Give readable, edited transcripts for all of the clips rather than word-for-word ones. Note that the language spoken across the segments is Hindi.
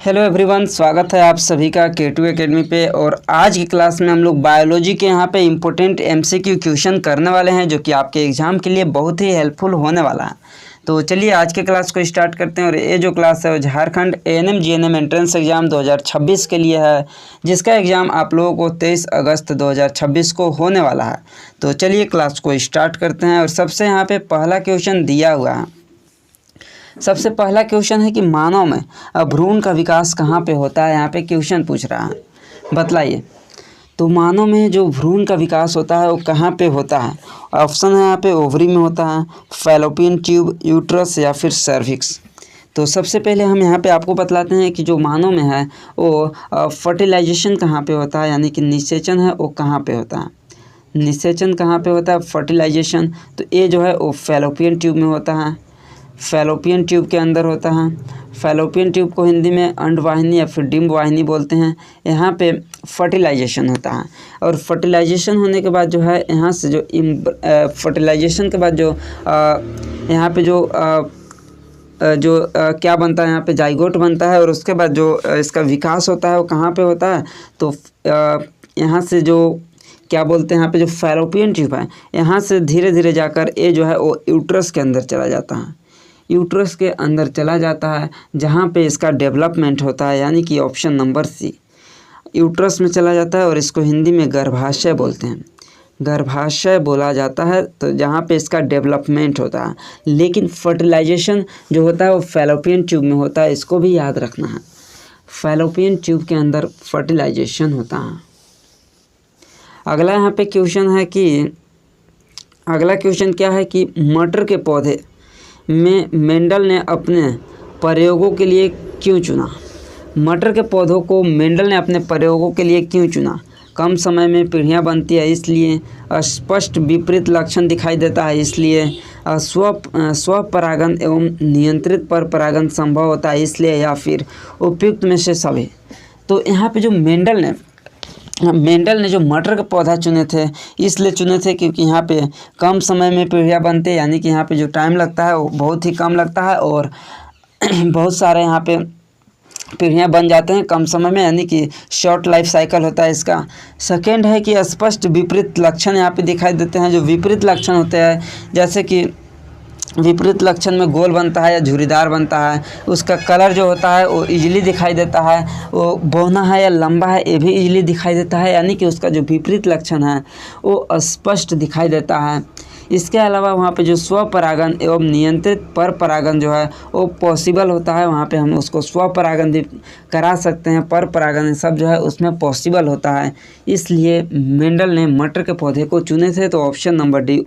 हेलो एवरीवन, स्वागत है आप सभी का K2 एकेडमी पे। और आज की क्लास में हम लोग बायोलॉजी के यहाँ पे इम्पोर्टेंट एमसीक्यू क्वेश्चन करने वाले हैं, जो कि आपके एग्ज़ाम के लिए बहुत ही हेल्पफुल होने वाला है। तो चलिए आज के क्लास को स्टार्ट करते हैं। और ये जो क्लास है वो Jharkhand ANM GNM entrance exam 2026 के लिए है, जिसका एग्ज़ाम आप लोगों को 23 अगस्त 2026 को होने वाला है। तो चलिए क्लास को स्टार्ट करते हैं। और सबसे यहाँ पे पहला क्वेश्चन दिया हुआ है। सबसे पहला क्वेश्चन है कि मानव में भ्रूण का विकास कहाँ पे होता है। यहाँ पे क्वेश्चन पूछ रहा है, बतलाइए। तो मानव में जो भ्रूण का विकास होता है वो कहाँ पे होता है। ऑप्शन है यहाँ पे ओवरी में होता है, फैलोपियन ट्यूब, यूट्रस या फिर सर्विक्स। तो सबसे पहले हम यहाँ पे आपको बतलाते हैं कि जो मानव में है वो फर्टिलाइजेशन कहाँ पे होता है, यानी कि निषेचन है वो कहाँ पे होता है। निषेचन कहाँ पे होता है, फर्टिलाइजेशन। तो ये जो है वो फैलोपियन ट्यूब में होता है, फैलोपियन ट्यूब के अंदर होता है। फैलोपियन ट्यूब को हिंदी में अंडवाहिनी या फिर डिम्ब वाहिनी बोलते हैं। यहाँ पे फर्टिलाइजेशन होता है। और फर्टिलाइजेशन होने के बाद जो है यहाँ से जो फर्टिलाइजेशन के बाद जो यहाँ पे जो क्या बनता है, यहाँ पे जाइगोट बनता है। और उसके बाद जो इसका विकास होता है वो कहाँ पे होता है, तो यहाँ से जो क्या बोलते हैं, यहाँ पे जो फैलोपियन ट्यूब है यहाँ से धीरे धीरे जाकर ये जो है वो यूट्रस के अंदर चला जाता है। यूट्रस के अंदर चला जाता है जहाँ पे इसका डेवलपमेंट होता है, यानी कि ऑप्शन नंबर सी, यूट्रस में चला जाता है। और इसको हिंदी में गर्भाशय बोलते हैं, गर्भाशय बोला जाता है। तो जहाँ पे इसका डेवलपमेंट होता है। लेकिन फर्टिलाइजेशन जो होता है वो फैलोपियन ट्यूब में होता है, इसको भी याद रखना है। फैलोपियन ट्यूब के अंदर फर्टिलाइजेशन होता है। अगला यहाँ पे क्वेश्चन है कि अगला क्वेश्चन क्या है कि मटर के पौधे में मेंडल ने अपने प्रयोगों के लिए क्यों चुना। मटर के पौधों को मेंडल ने अपने प्रयोगों के लिए क्यों चुना। कम समय में पीढ़ियाँ बनती है इसलिए, स्पष्ट विपरीत लक्षण दिखाई देता है इसलिए, स्वपरागन एवं नियंत्रित पर परागन संभव होता है इसलिए, या फिर उपयुक्त में से सभी। तो यहाँ पे जो मेंडल ने जो मटर का पौधा चुने थे इसलिए चुने थे क्योंकि यहाँ पे कम समय में पीढ़ियाँ बनते हैं, यानी कि यहाँ पे जो टाइम लगता है वो बहुत ही कम लगता है। और बहुत सारे यहाँ पे पीढ़ियाँ बन जाते हैं कम समय में, यानी कि शॉर्ट लाइफ साइकिल होता है इसका। सेकेंड है कि स्पष्ट विपरीत लक्षण यहाँ पे दिखाई देते हैं। जो विपरीत लक्षण होते हैं, जैसे कि विपरीत लक्षण में गोल बनता है या झुर्रीदार बनता है। उसका कलर जो होता है वो इजीली दिखाई देता है। वो बौना है या लंबा है ये भी इजीली दिखाई देता है, यानी कि उसका जो विपरीत लक्षण है वो स्पष्ट दिखाई देता है। इसके अलावा वहाँ पे जो स्वपरागन एवं नियंत्रित पर परागन जो है वो पॉसिबल होता है। वहाँ पे हम उसको स्वपरागन भी करा सकते हैं, पर परागन सब जो है उसमें पॉसिबल होता है। इसलिए मेंडल ने मटर के पौधे को चुने थे। तो ऑप्शन नंबर डी,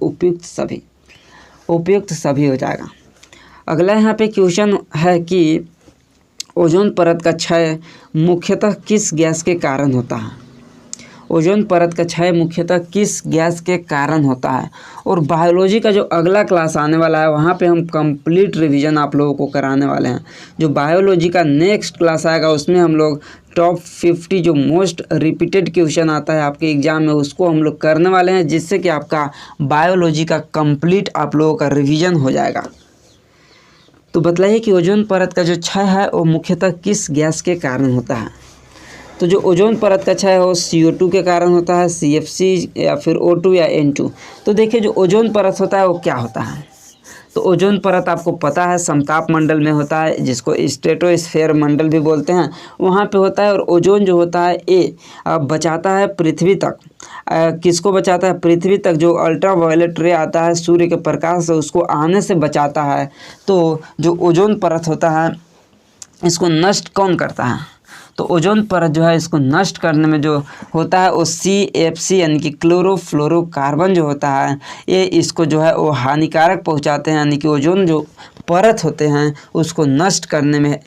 उपयुक्त सभी हो जाएगा। अगला यहाँ पे क्वेश्चन है कि ओजोन परत का क्षय मुख्यतः किस गैस के कारण होता है। ओजोन परत का क्षय मुख्यतः किस गैस के कारण होता है। और बायोलॉजी का जो अगला क्लास आने वाला है वहाँ पे हम कंप्लीट रिवीजन आप लोगों को कराने वाले हैं। जो बायोलॉजी का नेक्स्ट क्लास आएगा उसमें हम लोग टॉप 50 जो मोस्ट रिपीटेड क्वेश्चन आता है आपके एग्ज़ाम में उसको हम लोग करने वाले हैं, जिससे कि आपका बायोलॉजी का कंप्लीट आप लोगों का रिवीजन हो जाएगा। तो बतलाइए कि ओजोन परत का जो क्षय है वो मुख्यतः किस गैस के कारण होता है। तो जो ओजोन परत का क्षय है वो CO2 के कारण होता है, CFC या फिर O2 या N2। तो देखिए जो ओजोन परत होता है वो क्या होता है। तो ओजोन परत आपको पता है समताप मंडल में होता है, जिसको स्ट्रेटोस्फेयर मंडल भी बोलते हैं, वहाँ पे होता है। और ओजोन जो होता है ये बचाता है पृथ्वी तक, किसको बचाता है, पृथ्वी तक जो अल्ट्रा वायलेट रे आता है सूर्य के प्रकाश से उसको आने से बचाता है। तो जो ओजोन परत होता है इसको नष्ट कौन करता है। तो ओजोन परत जो है इसको नष्ट करने में जो होता है वो CFC यानी कि क्लोरोफ्लोरोकार्बन जो होता है ये इसको जो है वो हानिकारक पहुंचाते हैं, यानी कि ओजोन जो परत होते हैं उसको नष्ट करने में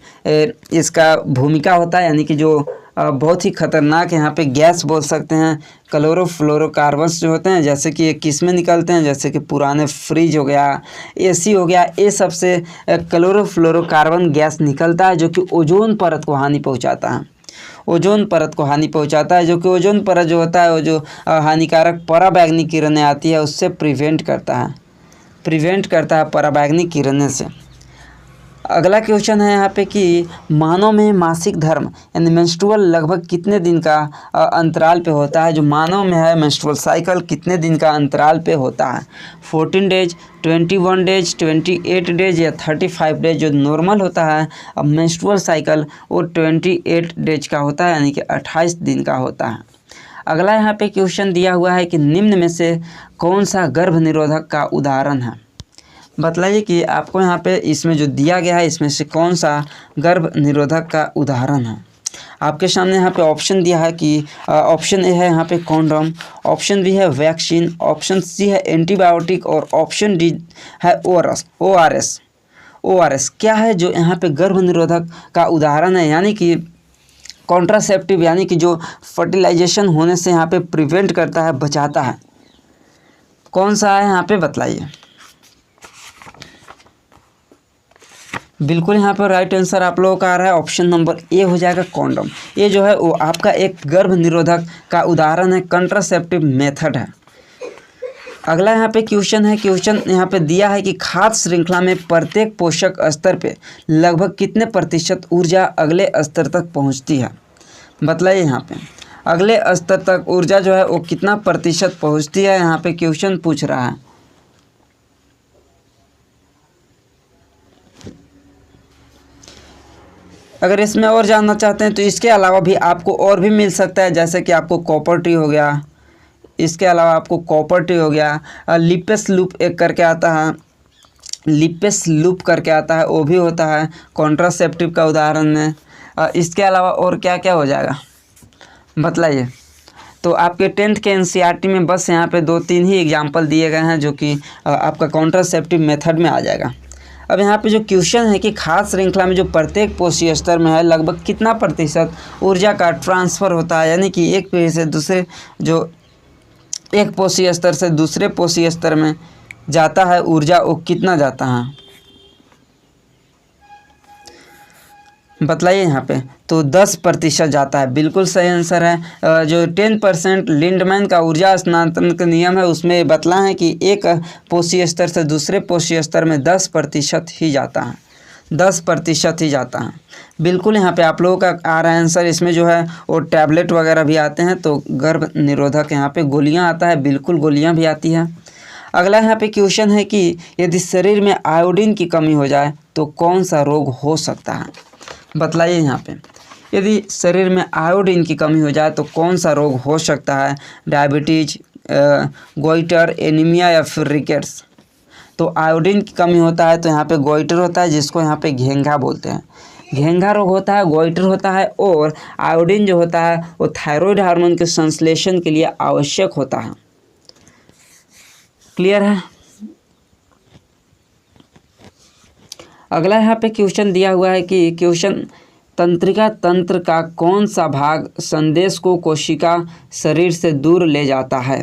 इसका भूमिका होता है। यानी कि जो बहुत ही खतरनाक यहाँ पे गैस बोल सकते हैं क्लोरोफ्लोरोकार्बन्स जो होते हैं, जैसे कि ये किस में निकलते हैं, जैसे कि पुराने फ्रिज हो गया, AC हो गया, ये सबसे क्लोरोफ्लोरोकार्बन गैस निकलता है जो कि ओजोन परत को हानि पहुँचाता है। ओजोन परत को हानि पहुँचाता है, जो कि ओजोन परत जो होता है वो जो हानिकारक पराबैंगनी किरणें आती है उससे प्रिवेंट करता है पराबैंगनी किरणें से। अगला क्वेश्चन है यहाँ पे कि मानव में मासिक धर्म यानी मेंस्ट्रुअल लगभग कितने दिन का अंतराल पे होता है। जो मानव में है मेंस्ट्रुअल साइकिल कितने दिन का अंतराल पे होता है, 14 डेज, 21 डेज, 28 डेज या 35 डेज। जो नॉर्मल होता है अब मेंस्ट्रुअल साइकिल वो 28 डेज का होता है, यानी कि 28 दिन का होता है। अगला यहाँ पे क्वेश्चन दिया हुआ है कि निम्न में से कौन सा गर्भ निरोधक का उदाहरण है। बतलाइए कि आपको यहाँ पे इसमें जो दिया गया है इसमें से कौन सा गर्भ निरोधक का उदाहरण है। आपके सामने यहाँ पे ऑप्शन दिया है कि ऑप्शन ए है यहाँ पे कॉन्डोम, ऑप्शन बी है वैक्सीन, ऑप्शन सी है एंटीबायोटिक और ऑप्शन डी है ORS। क्या है जो यहाँ पे गर्भ निरोधक का उदाहरण है, यानी कि कॉन्ट्रासेप्टिव, यानी कि जो फर्टिलाइजेशन होने से यहाँ पे प्रिवेंट करता है, बचाता है। कौन सा है यहाँ पे बतलाइए। बिल्कुल यहाँ पर राइट आंसर आप लोगों का आ रहा है, ऑप्शन नंबर ए हो जाएगा कॉन्डोम। ये जो है वो आपका एक गर्भ निरोधक का उदाहरण है, कंट्रासेप्टिव मेथड है। अगला यहाँ पे क्वेश्चन है, क्वेश्चन यहाँ पे दिया है कि खाद्य श्रृंखला में प्रत्येक पोषक स्तर पे लगभग कितने प्रतिशत ऊर्जा अगले स्तर तक पहुँचती है। बतलाइए यहाँ पे अगले स्तर तक ऊर्जा जो है वो कितना प्रतिशत पहुँचती है, यहाँ पे क्वेश्चन पूछ रहा है। अगर इसमें और जानना चाहते हैं तो इसके अलावा भी आपको और भी मिल सकता है, जैसे कि आपको कॉपर टी हो गया, इसके अलावा आपको कॉपर टी हो गया, लिपेस लूप एक करके आता है, लिपेस लूप करके आता है, वो भी होता है कॉन्ट्रासेप्टिव का उदाहरण में। इसके अलावा और क्या क्या हो जाएगा बतलाइए। तो आपके 10th के NCERT में बस यहाँ पे 2-3 ही एग्जाम्पल दिए गए हैं जो कि आपका कॉन्ट्रासेप्टिव मेथड में आ जाएगा। अब यहाँ पे जो क्वेश्चन है कि खाद्य श्रृंखला में जो प्रत्येक पोषी स्तर में है लगभग कितना प्रतिशत ऊर्जा का ट्रांसफ़र होता है, यानी कि एक पीढ़ी से दूसरे, जो एक पोषी स्तर से दूसरे पोषी स्तर में जाता है ऊर्जा, वो कितना जाता है बतलाइए यहाँ पे। तो 10% जाता है, बिल्कुल सही आंसर है। जो 10% लिंडमैन का ऊर्जा स्थानांतरण का नियम है उसमें बतला है कि एक पोषी स्तर से दूसरे पोषी स्तर में 10% ही जाता है, 10% ही जाता है। बिल्कुल यहाँ पे आप लोगों का आ रहा है आंसर। इसमें जो है वो टैबलेट वगैरह भी आते हैं, तो गर्भ निरोधक यहाँ पे गोलियाँ आता है, बिल्कुल गोलियाँ भी आती है। अगला यहाँ पे क्वेश्चन है कि यदि शरीर में आयोडीन की कमी हो जाए तो कौन सा रोग हो सकता है। बतलाइए यहाँ पे यदि शरीर में आयोडीन की कमी हो जाए तो कौन सा रोग हो सकता है। डायबिटीज, गोइटर, एनीमिया या फिर रिकेट्स। तो आयोडीन की कमी होता है तो यहाँ पे गोइटर होता है, जिसको यहाँ पे घेंघा बोलते हैं, घेंघा रोग होता है, गोइटर होता है। और आयोडीन जो होता है वो थायराइड हार्मोन के संश्लेषण के लिए आवश्यक होता है। क्लियर है। अगला यहाँ पे क्वेश्चन दिया हुआ है कि क्वेश्चन तंत्रिका तंत्र का कौन सा भाग संदेश को कोशिका शरीर से दूर ले जाता है।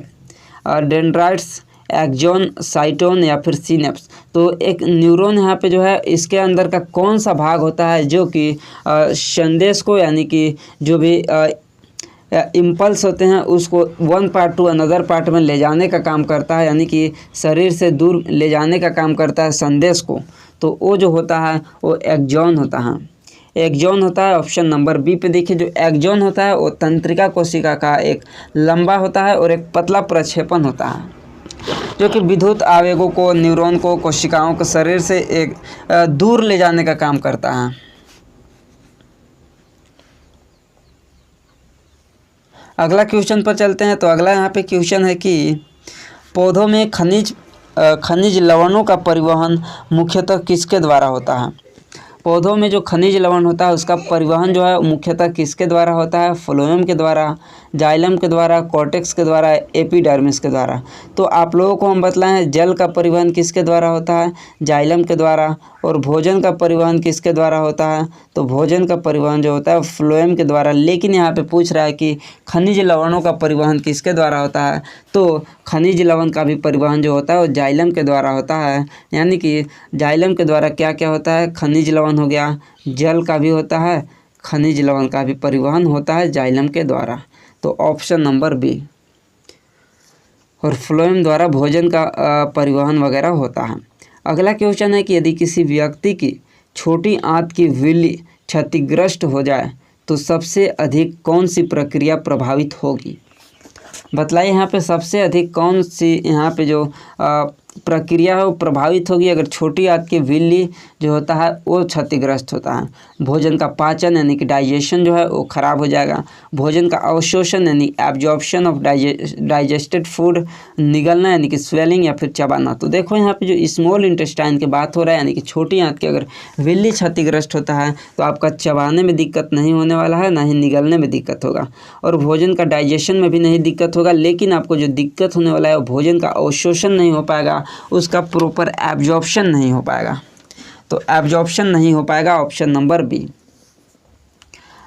डेंड्राइट्स, एक्सॉन, साइटोन या फिर सिनेप्स। तो एक न्यूरॉन यहाँ पे जो है इसके अंदर का कौन सा भाग होता है जो कि संदेश को, यानी कि जो भी इम्पल्स होते हैं उसको one part two another part में ले जाने का काम करता है, यानी कि शरीर से दूर ले जाने का काम करता है संदेश को। तो वो जो होता है वो एक्सॉन होता है, एक्सॉन होता है। ऑप्शन नंबर बी पे देखिए, जो एक्सॉन होता है वो तंत्रिका कोशिका का एक लंबा होता है और एक पतला प्रक्षेपण होता है, जो कि विद्युत आवेगों को, न्यूरॉन को, कोशिकाओं को शरीर से एक दूर ले जाने का काम करता है। अगला क्वेश्चन पर चलते हैं। तो अगला यहाँ पे क्वेश्चन है कि पौधों में खनिज लवणों का परिवहन मुख्यतः किसके द्वारा होता है। पौधों में जो खनिज लवण होता है उसका परिवहन जो है मुख्यतः किसके द्वारा होता है। फ्लोएम के द्वारा, जाइलम के द्वारा, कॉर्टेक्स के द्वारा, एपिडर्मिस के द्वारा। तो आप लोगों को हम बतलाएं जल का परिवहन किसके द्वारा होता है, जाइलम के द्वारा। और भोजन का परिवहन किसके द्वारा होता है, तो भोजन का परिवहन जो होता है फ्लोएम के द्वारा। लेकिन यहाँ पे पूछ रहा है कि खनिज लवणों का परिवहन किसके द्वारा होता है, तो खनिज लवण का भी परिवहन जो होता है वो जाइलम के द्वारा होता है। यानी कि जाइलम के द्वारा क्या क्या होता है, खनिज लवण हो गया, जल का भी होता है, खनिज लवण का भी परिवहन होता है जाइलम के द्वारा। तो ऑप्शन नंबर बी। और फ्लोएम द्वारा भोजन का परिवहन वगैरह होता है। अगला क्वेश्चन है कि यदि किसी व्यक्ति की छोटी आंत की विल्ली क्षतिग्रस्त हो जाए तो सबसे अधिक कौन सी प्रक्रिया प्रभावित होगी? बतलाइए यहाँ पे सबसे अधिक कौन सी यहाँ पे जो प्रक्रिया है वो प्रभावित होगी अगर छोटी आंत की विल्ली जो होता है वो क्षतिग्रस्त होता है। भोजन का पाचन यानी कि डाइजेशन जो है वो ख़राब हो जाएगा। भोजन का अवशोषण यानी एब्जॉर्प्शन ऑफ डाइजेस्टेड फूड, निगलना यानी कि स्वेलिंग या फिर चबाना। तो देखो यहाँ पे जो स्मॉल इंटेस्टाइन की बात हो रहा है यानी कि छोटी आंत की अगर विल्ली क्षतिग्रस्त होता है तो आपका चबाने में दिक्कत नहीं होने वाला है, ना ही निगलने में दिक्कत होगा और भोजन का डाइजेशन में भी नहीं दिक्कत होगा। लेकिन आपको जो दिक्कत होने वाला है वो भोजन का अवशोषण नहीं हो पाएगा, उसका प्रॉपर एब्जॉर्प्शन नहीं हो पाएगा। तो एब्जॉर्प्शन नहीं हो पाएगा, ऑप्शन नंबर बी।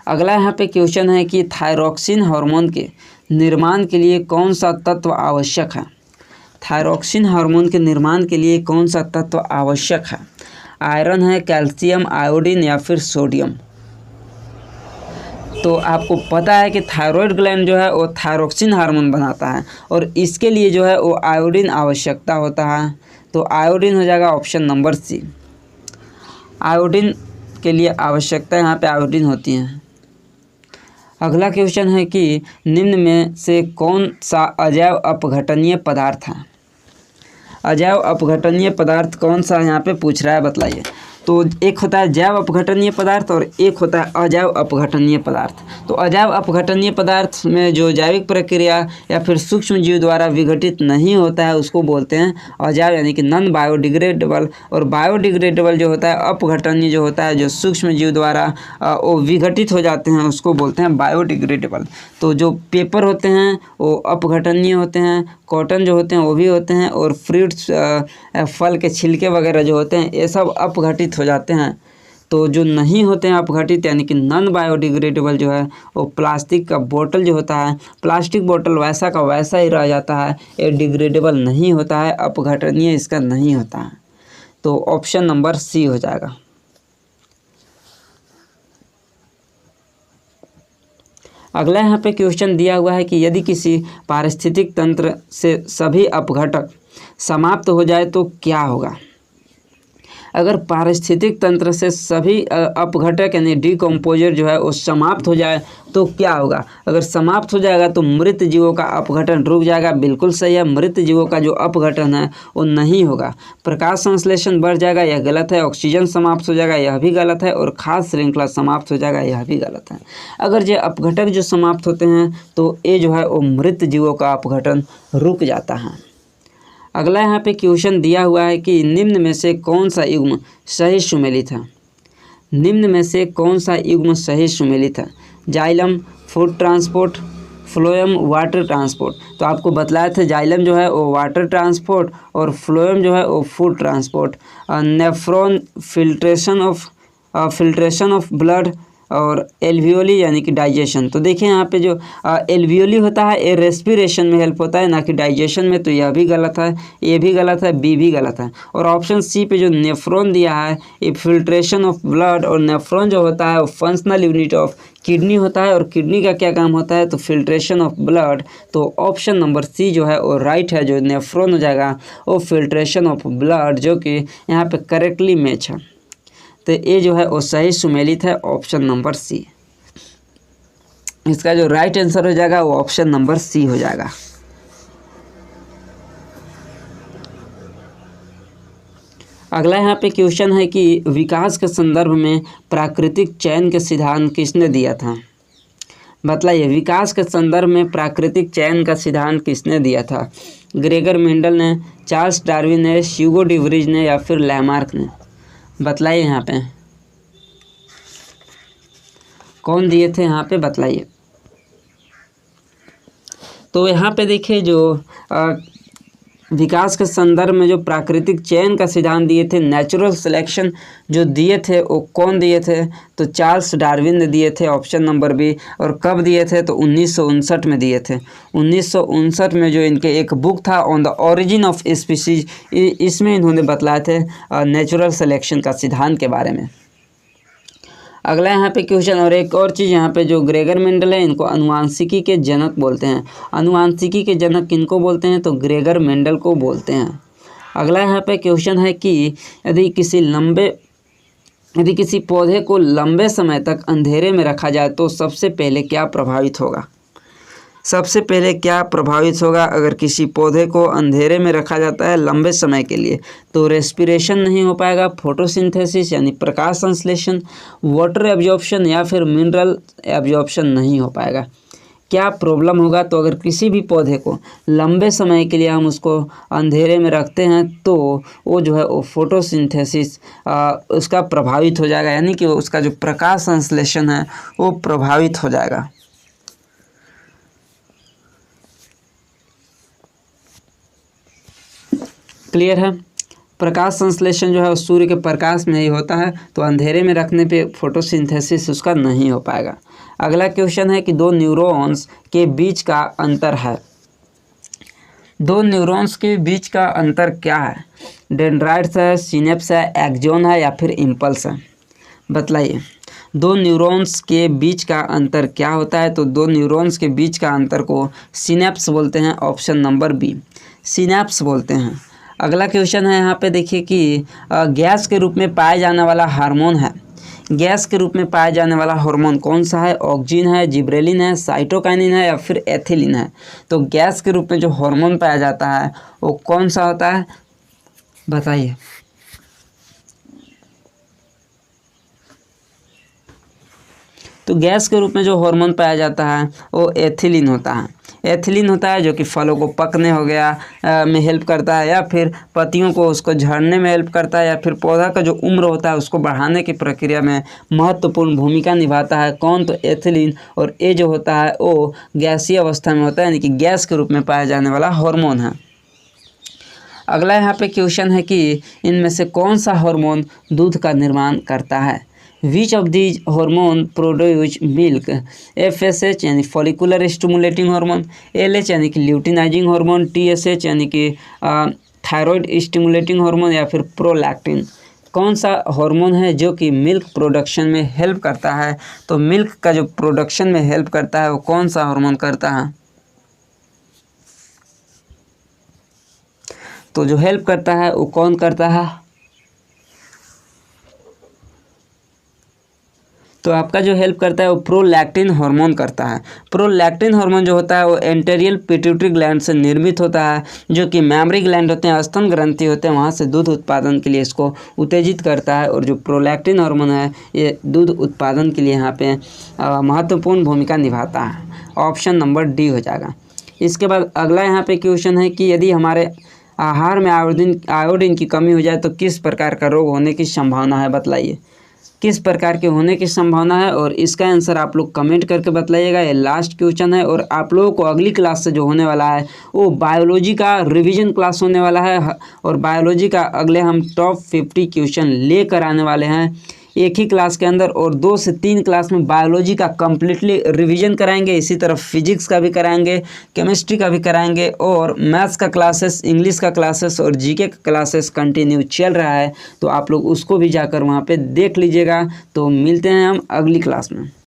अगला यहाँ पे क्वेश्चन है कि थायरॉक्सिन हार्मोन के निर्माण के लिए कौन सा तत्व आवश्यक है? थायरॉक्सिन हार्मोन के निर्माण के लिए कौन सा तत्व आवश्यक है? आयरन है, कैल्शियम, आयोडीन या फिर सोडियम? तो आपको पता है कि थायराइड ग्लैंड जो है वो थायरॉक्सिन हार्मोन बनाता है और इसके लिए जो है वो आयोडीन आवश्यकता होता है। तो आयोडीन हो जाएगा ऑप्शन नंबर सी। आयोडीन के लिए आवश्यकता यहाँ पे आयोडीन होती है। अगला क्वेश्चन है कि निम्न में से कौन सा अजैव अपघटनीय पदार्थ है? अजैव अपघटनीय पदार्थ कौन सा यहाँ पे पूछ रहा है, बतलाइए। तो एक होता है जैव अपघटनीय पदार्थ और एक होता है अजैव अपघटनीय पदार्थ। तो अजैव अपघटनीय पदार्थ में जो जैविक प्रक्रिया या फिर सूक्ष्म जीव द्वारा विघटित नहीं होता है उसको बोलते हैं अजैव यानी कि नॉन बायोडिग्रेडेबल। और बायोडिग्रेडेबल जो होता है अपघटनीय जो होता है जो सूक्ष्म जीव द्वारा वो विघटित हो जाते हैं उसको बोलते हैं बायोडिग्रेडेबल। तो जो पेपर होते हैं वो अपघटनीय होते हैं, कॉटन जो होते हैं वो भी होते हैं और फ्रूट्स फल के छिलके वगैरह जो होते हैं ये सब अपघटित हो जाते हैं। तो जो नहीं होते हैं अपघटित यानी कि नॉन बायोडिग्रेडेबल जो है वो प्लास्टिक का बोतल जो होता है, प्लास्टिक बोतल वैसा का वैसा ही रह जाता है, ये डिग्रेडेबल नहीं होता है, अपघटनीय इसका नहीं होता है। तो ऑप्शन नंबर सी हो जाएगा। अगला यहाँ पे क्वेश्चन दिया हुआ है कि यदि किसी पारिस्थितिक तंत्र से सभी अपघटक समाप्त हो जाए तो क्या होगा? अगर पारिस्थितिक तंत्र से सभी अपघटक यानी डिकम्पोजर जो है वो समाप्त हो जाए तो क्या होगा? अगर समाप्त हो जाएगा तो मृत जीवों का अपघटन रुक जाएगा, बिल्कुल सही है। मृत जीवों का जो अपघटन है वो नहीं होगा। प्रकाश संश्लेषण बढ़ जाएगा, यह गलत है। ऑक्सीजन समाप्त हो जाएगा, यह भी गलत है। और खाद्य श्रृंखला समाप्त हो जाएगा, यह भी गलत है। अगर ये अपघटक जो समाप्त होते हैं तो ये जो है वो मृत जीवों का अपघटन रुक जाता है। अगला यहाँ पे क्वेश्चन दिया हुआ है कि निम्न में से कौन सा युग्म सही सुमेलित है? निम्न में से कौन सा युग्म सही सुमेलित है? Xylem food transport, phloem water transport. तो आपको बतलाया था जाइलम जो है वो वाटर ट्रांसपोर्ट और फ्लोएम जो है वो food transport. Nephron filtration of blood और एल्वियोली यानी कि डाइजेशन। तो देखिए यहाँ पे जो एल्वियोली होता है ये रेस्पिरेशन में हेल्प होता है ना कि डाइजेशन में। तो यह भी गलत है, ये भी गलत है, बी भी गलत है। और ऑप्शन सी पे जो नेफ्रॉन दिया है ये फिल्ट्रेशन ऑफ ब्लड। और नेफ्रॉन जो होता है वो फंक्शनल यूनिट ऑफ किडनी होता है और किडनी का क्या काम होता है? तो फिल्ट्रेशन ऑफ ब्लड। तो ऑप्शन नंबर सी जो है वो राइट है, जो नेफ्रॉन हो जाएगा वो फिल्ट्रेशन ऑफ ब्लड, जो कि यहाँ पे करेक्टली मैच है। तो ये जो है वो सही सुमेलित है, ऑप्शन नंबर सी। इसका जो राइट आंसर हो जाएगा वो ऑप्शन नंबर सी हो जाएगा। अगला यहाँ पे क्वेश्चन है कि विकास के संदर्भ में प्राकृतिक चयन के सिद्धांत किसने दिया था? बतलाइए, विकास के संदर्भ में प्राकृतिक चयन का सिद्धांत किसने दिया था? ग्रेगर मेंडल ने, चार्ल्स डार्विन ने, ह्यूगो डी व्रीज ने या फिर लैमार्क ने? बतलाइए यहाँ पे कौन दिए थे, यहाँ पे बतलाइए। तो यहाँ पे देखिए जो विकास के संदर्भ में जो प्राकृतिक चयन का सिद्धांत दिए थे, नेचुरल सिलेक्शन जो दिए थे वो कौन दिए थे? तो चार्ल्स डार्विन ने दिए थे, ऑप्शन नंबर बी। और कब दिए थे? तो 1959 में दिए थे। 1959 में जो इनके एक बुक था on the origin of species, इसमें इन्होंने बतलाए थे नेचुरल सिलेक्शन का सिद्धांत के बारे में। अगला यहाँ पे क्वेश्चन और एक और चीज़, यहाँ पे जो ग्रेगर मेंडल है इनको अनुवांशिकी के जनक बोलते हैं। अनुवांशिकी के जनक किनको बोलते हैं? तो ग्रेगर मेंडल को बोलते हैं। अगला यहाँ पे क्वेश्चन है कि यदि किसी लंबे यदि किसी पौधे को लंबे समय तक अंधेरे में रखा जाए तो सबसे पहले क्या प्रभावित होगा? सबसे पहले क्या प्रभावित होगा अगर किसी पौधे को अंधेरे में रखा जाता है लंबे समय के लिए? तो रेस्पिरेशन नहीं हो पाएगा, फोटोसिंथेसिस यानी प्रकाश संश्लेषण, वाटर एब्जॉर्प्शन या फिर मिनरल एब्जॉर्प्शन नहीं हो पाएगा। क्या प्रॉब्लम होगा? तो अगर किसी भी पौधे को लंबे समय के लिए हम उसको अंधेरे में रखते हैं तो वो जो है वो फोटोसिंथेसिस उसका प्रभावित हो जाएगा, यानी कि उसका जो प्रकाश संश्लेषण है वो प्रभावित हो जाएगा। क्लियर है? प्रकाश संश्लेषण जो है सूर्य के प्रकाश में ही होता है, तो अंधेरे में रखने पे फोटोसिंथेसिस उसका नहीं हो पाएगा। अगला क्वेश्चन है कि दो न्यूरॉन्स के बीच का अंतर है। दो न्यूरॉन्स के बीच का अंतर क्या है? डेंड्राइट्स है, सिनेप्स है, एक्सॉन है या फिर इम्पल्स है? बतलाइए। दो न्यूरॉन्स के बीच का अंतर क्या होता है? तो दो न्यूरॉन्स के बीच का अंतर को सिनेप्स बोलते हैं, ऑप्शन नंबर बी, सिनेप्स बोलते हैं। अगला क्वेश्चन है यहाँ पे देखिए कि गैस के रूप में पाए जाने वाला हार्मोन है। गैस के रूप में पाया जाने वाला हार्मोन कौन सा है? ऑक्सीजन है, जिब्रेलिन है, साइटोकाइनिन है या फिर एथिलीन है? तो गैस के रूप में जो हार्मोन पाया जाता है वो कौन सा होता है, बताइए। तो गैस के रूप में जो हार्मोन पाया जाता है वो एथिलीन होता है। एथिलीन होता है जो कि फलों को पकने हो गया में हेल्प करता है, या फिर पत्तियों को उसको झड़ने में हेल्प करता है, या फिर पौधा का जो उम्र होता है उसको बढ़ाने की प्रक्रिया में महत्वपूर्ण भूमिका निभाता है। कौन? तो एथिलीन। और ये जो होता है वो गैसीय अवस्था में होता है, यानी कि गैस के रूप में पाया जाने वाला हार्मोन है। अगला यहाँ पे क्वेश्चन है कि इनमें से कौन सा हार्मोन दूध का निर्माण करता है? Which of these hormone produce milk? FSH यानी फॉलिकुलर स्टिमुलेटिंग हार्मोन, LH यानी कि ल्यूटिनाइजिंग हार्मोन, TSH यानी कि थायराइड स्टिमुलेटिंग हार्मोन या फिर प्रोलैक्टिन? कौन सा हार्मोन है जो कि मिल्क प्रोडक्शन में हेल्प करता है? तो मिल्क का जो प्रोडक्शन में हेल्प करता है वो कौन सा हार्मोन करता है? तो जो हेल्प करता है वो कौन करता है? तो आपका जो हेल्प करता है वो प्रोलैक्टिन हार्मोन करता है। प्रोलैक्टिन हार्मोन जो होता है वो एंटेरियल पिट्यूटरी ग्लैंड से निर्मित होता है, जो कि मेमरी ग्लैंड होते हैं, स्तन ग्रंथि होते हैं, वहाँ से दूध उत्पादन के लिए इसको उत्तेजित करता है। और जो प्रोलैक्टिन हार्मोन है ये दूध उत्पादन के लिए यहाँ पे महत्वपूर्ण भूमिका निभाता है। ऑप्शन नंबर डी हो जाएगा। इसके बाद अगला यहाँ पे क्वेश्चन है कि यदि हमारे आहार में आयोडीन की कमी हो जाए तो किस प्रकार का रोग होने की संभावना है? बतलाइए किस प्रकार के होने की संभावना है, और इसका आंसर आप लोग कमेंट करके बतलाइएगा। ये लास्ट क्वेश्चन है और आप लोगों को अगली क्लास से जो होने वाला है वो बायोलॉजी का रिवीजन क्लास होने वाला है, और बायोलॉजी का अगले हम टॉप 50 क्वेश्चन लेकर आने वाले हैं एक ही क्लास के अंदर, और 2 से 3 क्लास में बायोलॉजी का कम्प्लीटली रिवीजन कराएंगे। इसी तरह फिजिक्स का भी कराएंगे, केमिस्ट्री का भी कराएंगे, और मैथ्स का क्लासेस, इंग्लिश का क्लासेस और जीके का क्लासेस कंटिन्यू चल रहा है, तो आप लोग उसको भी जाकर वहाँ पे देख लीजिएगा। तो मिलते हैं हम अगली क्लास में।